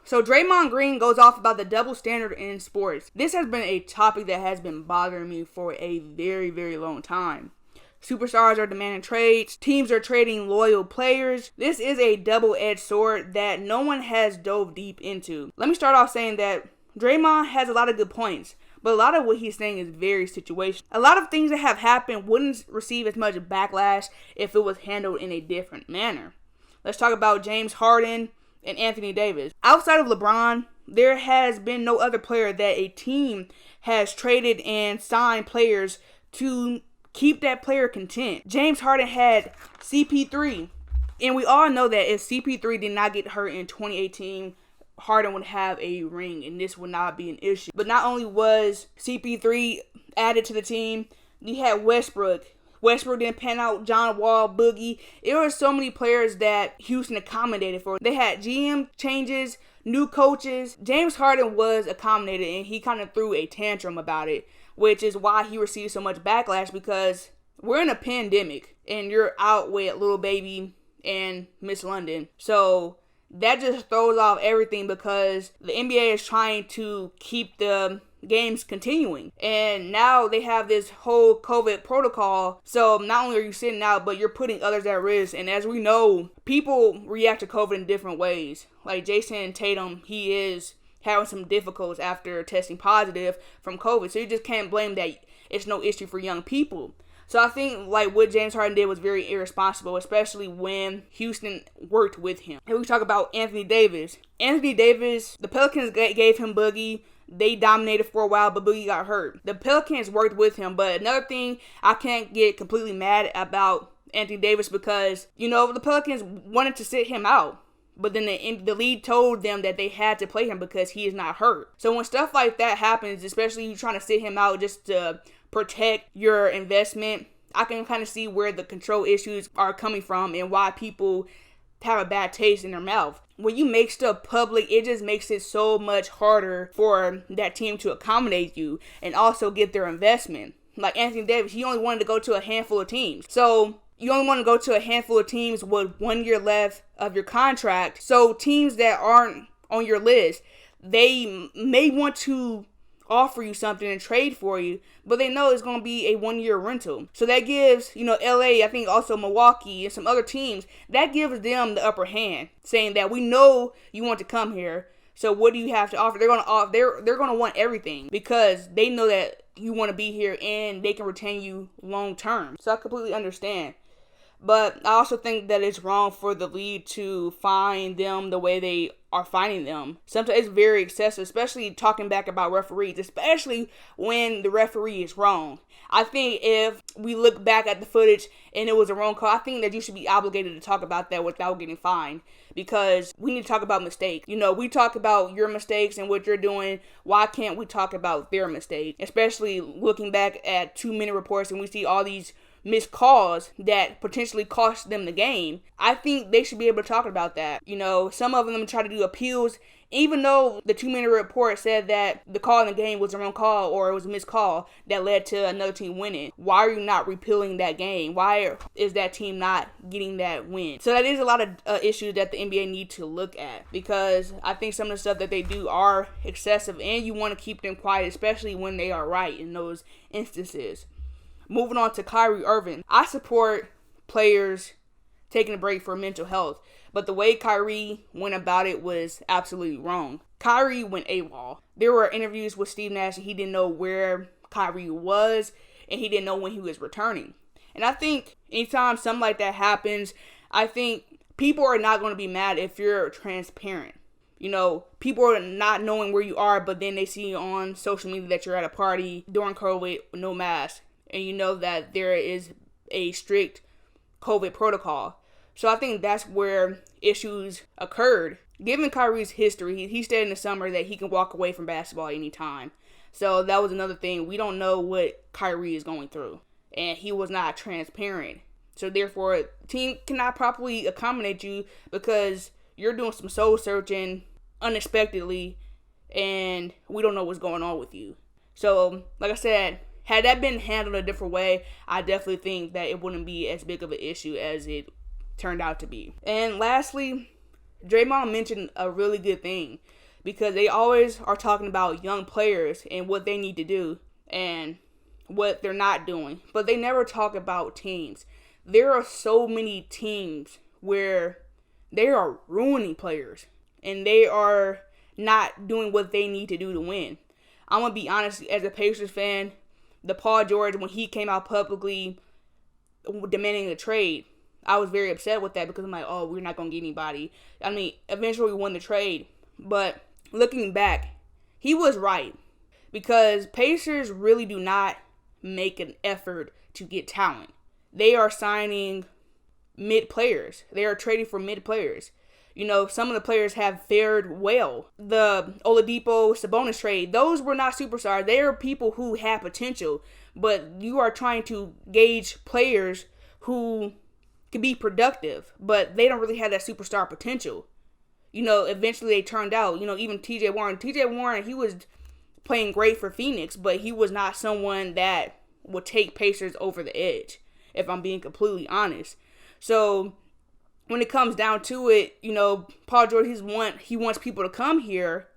So Draymond Green goes off about the double standard in sports. This has been a topic that has been bothering me for a very, very long time. Superstars are demanding trades. Teams are trading loyal players. This is a double-edged sword that no one has dove deep into. Let me start off saying that Draymond has a lot of good points, but a lot of what he's saying is very situational. A lot of things that have happened wouldn't receive as much backlash if it was handled in a different manner. Let's talk about James Harden and Anthony Davis. Outside of LeBron, there has been no other player that a team has traded and signed players to keep that player content. James Harden had CP3, and we all know that if CP3 did not get hurt in 2018, Harden would have a ring, and this would not be an issue. But not only was CP3 added to the team, you had Westbrook. Westbrook didn't pan out, John Wall, Boogie. There were so many players that Houston accommodated for. They had GM changes, new coaches. James Harden was accommodated, and he kind of threw a tantrum about it, which is why he received so much backlash, because we're in a pandemic, and you're out with Little Baby and Miss London. So that just throws off everything, because the NBA is trying to keep the games continuing, and now they have this whole COVID protocol. So not only are you sitting out, but you're putting others at risk. And as we know, people react to COVID in different ways. Like Jason Tatum, he is having some difficulties after testing positive from COVID, so you just can't blame that it's no issue for young people. So I think like what James Harden did was very irresponsible, especially when Houston worked with him. And we talk about Anthony Davis. Anthony Davis, the Pelicans gave him Boogie. They dominated for a while, but Boogie got hurt. The Pelicans worked with him, but another thing, I can't get completely mad about Anthony Davis, because, you know, the Pelicans wanted to sit him out. But then the league told them that they had to play him because he is not hurt. So when stuff like that happens, especially you trying to sit him out just to protect your investment, I can kind of see where the control issues are coming from and why people have a bad taste in their mouth. When you make stuff public, it just makes it so much harder for that team to accommodate you and also get their investment. Like Anthony Davis, he only wanted to go to a handful of teams. So you only want to go to a handful of teams with 1 year left of your contract. So teams that aren't on your list, they may want to offer you something and trade for you, but they know it's going to be a 1 year rental. So that gives, you know, LA, I think also Milwaukee and some other teams, that gives them the upper hand, saying that we know you want to come here. So what do you have to offer? They're going to want everything, because they know that you want to be here and they can retain you long term. So I completely understand. But I also think that it's wrong for the league to fine them the way they are fining them. Sometimes it's very excessive, especially talking back about referees, especially when the referee is wrong. I think if we look back at the footage and it was a wrong call, I think that you should be obligated to talk about that without getting fined, because we need to talk about mistakes. You know, we talk about your mistakes and what you're doing. Why can't we talk about their mistakes? Especially looking back at 2-minute reports and we see all these missed calls that potentially cost them the game. I think they should be able to talk about that. You know, some of them try to do appeals, even though the 2-minute report said that the call in the game was the wrong call or it was a missed call that led to another team winning. Why are you not repealing that game? Why is that team not getting that win? So that is a lot of issues that the NBA need to look at, because I think some of the stuff that they do are excessive, and you want to keep them quiet, especially when they are right in those instances. Moving on to Kyrie Irving. I support players taking a break for mental health, but the way Kyrie went about it was absolutely wrong. Kyrie went AWOL. There were interviews with Steve Nash and he didn't know where Kyrie was and he didn't know when he was returning. And I think anytime something like that happens, I think people are not going to be mad if you're transparent. You know, people are not knowing where you are, but then they see you on social media that you're at a party during COVID with no mask. And you know that there is a strict COVID protocol. So I think that's where issues occurred. Given Kyrie's history, he said in the summer that he can walk away from basketball anytime. So that was another thing. We don't know what Kyrie is going through. And he was not transparent. So therefore, a team cannot properly accommodate you because you're doing some soul searching unexpectedly and we don't know what's going on with you. So, like I said, had that been handled a different way, I definitely think that it wouldn't be as big of an issue as it turned out to be. And lastly, Draymond mentioned a really good thing because they always are talking about young players and what they need to do and what they're not doing. But they never talk about teams. There are so many teams where they are ruining players and they are not doing what they need to do to win. I'm going to be honest, as a Pacers fan, the Paul George, when he came out publicly demanding a trade, I was very upset with that because I'm like, oh, we're not going to get anybody. I mean, eventually we won the trade. But looking back, he was right. Because Pacers really do not make an effort to get talent. They are signing mid players. They are trading for mid players. You know, some of the players have fared well. The Oladipo Sabonis trade, those were not superstars. They are people who have potential. But you are trying to gauge players who can be productive, but they don't really have that superstar potential. You know, eventually they turned out, you know, even TJ Warren. TJ Warren, he was playing great for Phoenix, but he was not someone that would take Pacers over the edge, if I'm being completely honest. So when it comes down to it, you know, Paul George, he wants people to come here,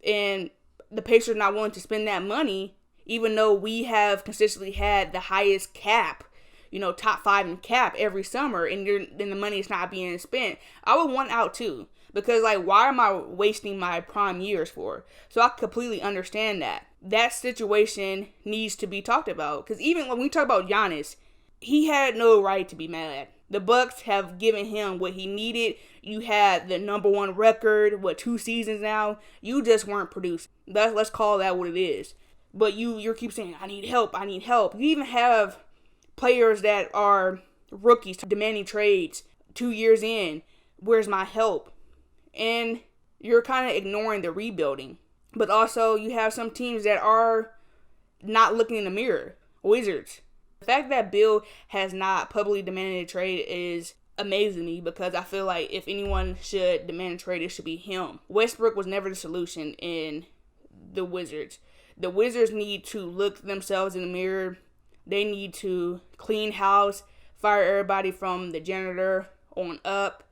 and the Pacers not willing to spend that money, even though we have consistently had the highest cap, you know, top 5 in cap every summer, and then the money is not being spent. I would want out too, because like, why am I wasting my prime years for? So I completely understand that. That situation needs to be talked about, because even when we talk about Giannis, he had no right to be mad. The Bucks have given him what he needed. You had the number 1 record, 2 seasons now. You just weren't producing. Let's call that what it is. But you keep saying, I need help. You even have players that are rookies demanding trades 2 years in. Where's my help? And you're kind of ignoring the rebuilding. But also, you have some teams that are not looking in the mirror. Wizards. The fact that Bill has not publicly demanded a trade is amazing me, because I feel like if anyone should demand a trade, it should be him. Westbrook was never the solution in the Wizards. The Wizards need to look themselves in the mirror. They need to clean house, fire everybody from the janitor on up.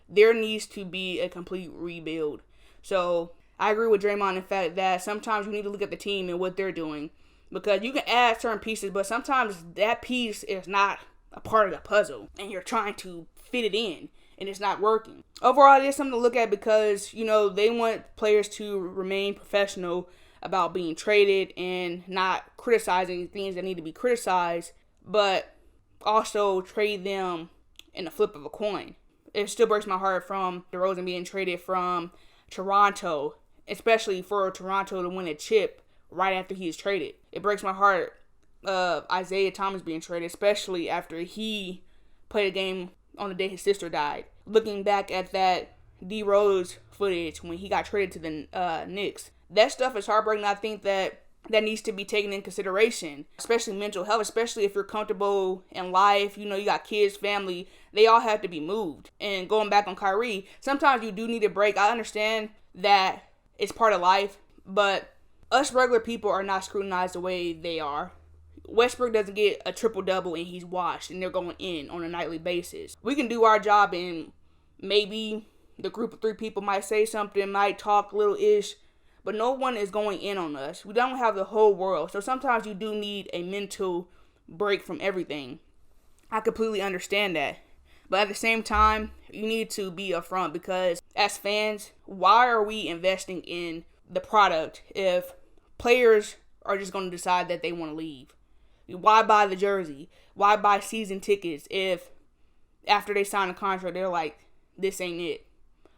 There needs to be a complete rebuild. So I agree with Draymond in the fact that sometimes you need to look at the team and what they're doing. Because you can add certain pieces, but sometimes that piece is not a part of the puzzle. And you're trying to fit it in, and it's not working. Overall, it is something to look at because, you know, they want players to remain professional about being traded and not criticizing things that need to be criticized, but also trade them in the flip of a coin. It still breaks my heart from DeRozan being traded from Toronto, especially for Toronto to win a chip right after he's traded. It breaks my heart Isaiah Thomas being traded, especially after he played a game on the day his sister died. Looking back at that D Rose footage when he got traded to the Knicks, that stuff is heartbreaking. I think that needs to be taken in consideration, especially mental health, especially if you're comfortable in life. You know, you got kids, family, they all have to be moved. And going back on Kyrie, sometimes you do need a break. I understand that it's part of life, but us regular people are not scrutinized the way they are. Westbrook doesn't get a triple-double and he's washed and they're going in on a nightly basis. We can do our job, and maybe the group of 3 people might say something, might talk a little-ish, but no one is going in on us. We don't have the whole world. So sometimes you do need a mental break from everything. I completely understand that. But at the same time, you need to be upfront, because as fans, why are we investing in the product if players are just going to decide that they want to leave? Why buy the jersey? Why buy season tickets if after they sign a contract, they're like, this ain't it?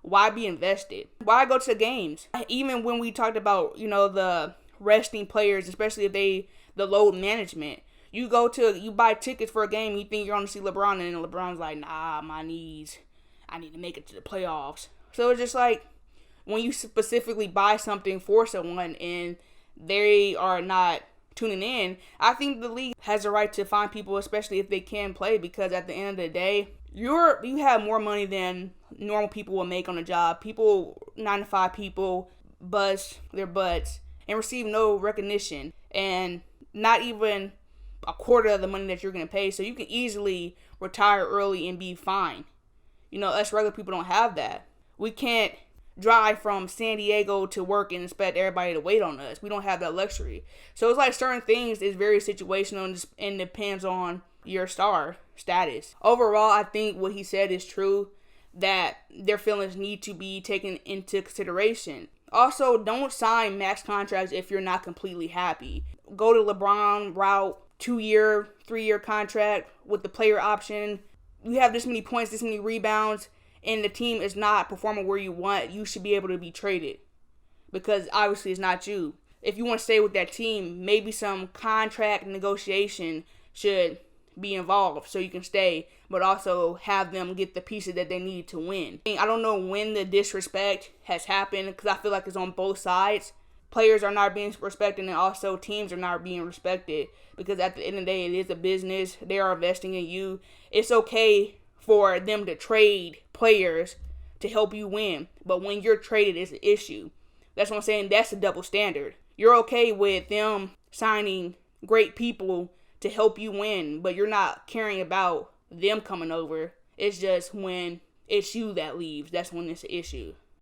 Why be invested? Why go to the games? Even when we talked about, you know, the resting players, especially if the load management, you buy tickets for a game, you think you're going to see LeBron, and LeBron's like, nah, my knees, I need to make it to the playoffs. So it's just like, when you specifically buy something for someone and they are not tuning in, I think the league has a right to find people, especially if they can play, because at the end of the day, you have more money than normal people will make on a job. People, 9 to 5 people, bust their butts and receive no recognition, and not even a quarter of the money that you're going to pay. So you can easily retire early and be fine. You know, us regular people don't have that. We can't drive from San Diego to work and expect everybody to wait on us. We don't have that luxury. So it's like certain things is very situational and depends on your star status. Overall, I think what he said is true, that their feelings need to be taken into consideration. Also, don't sign max contracts if you're not completely happy. Go to LeBron route, 2-year, 3-year contract with the player option. You have this many points, this many rebounds, and the team is not performing where you want. You should be able to be traded, because obviously it's not you. If you want to stay with that team, maybe some contract negotiation should be involved so you can stay, but also have them get the pieces that they need to win. I don't know when the disrespect has happened, because I feel like it's on both sides. Players are not being respected, and also teams are not being respected, because at the end of the day, it is a business. They are investing in you. It's okay for them to trade players to help you win, but when you're traded, it's an issue. That's what I'm saying. That's a double standard. You're okay with them signing great people to help you win, but you're not caring about them coming over. It's just when it's you that leaves, that's when it's an issue.